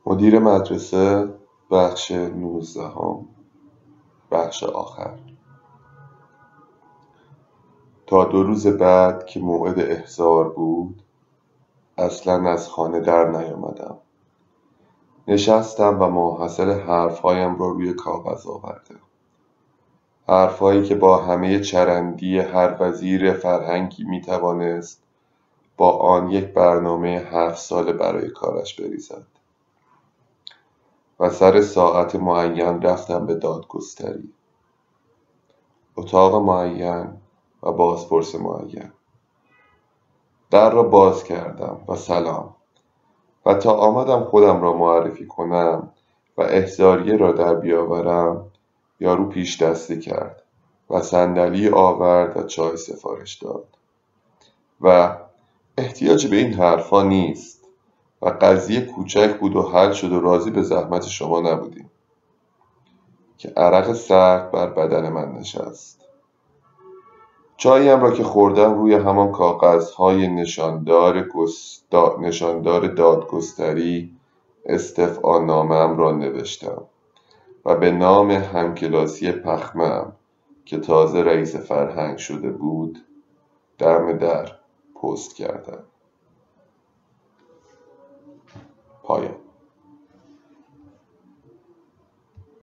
مدیر مدرسه، بخش 19، بخش آخر. تا 2 روز بعد که موعد احضار بود اصلا از خانه در نیامدم. نشستم و ماحصل حرفهایم را روی کاغذ آوردم. حرفهایی که با همه چرندی هر وزیر فرهنگی میتوانست با آن یک برنامه 7 ساله برای کارش بریزد. و سر ساعت معین رفتم به دادگستری. اتاق معین و بازپرس معین. در را باز کردم و سلام. و تا آمدم خودم را معرفی کنم و احضاریه را در بیاورم، یارو پیش دستی کرد و صندلی آورد و چای سفارش داد و احتیاجی به این حرفا نیست و قضیه کوچک بود و حل شد و راضی به زحمت شما نبودیم، که عرق سرد بر بدن من نشست. چاییم را که خوردم روی همان کاغذهای نشاندار دادگستری استدعا نامه‌ام را نوشتم و به نام همکلاسی پخمه‌ام که تازه رئیس فرهنگ شده بود دم در پست کردم. پایان.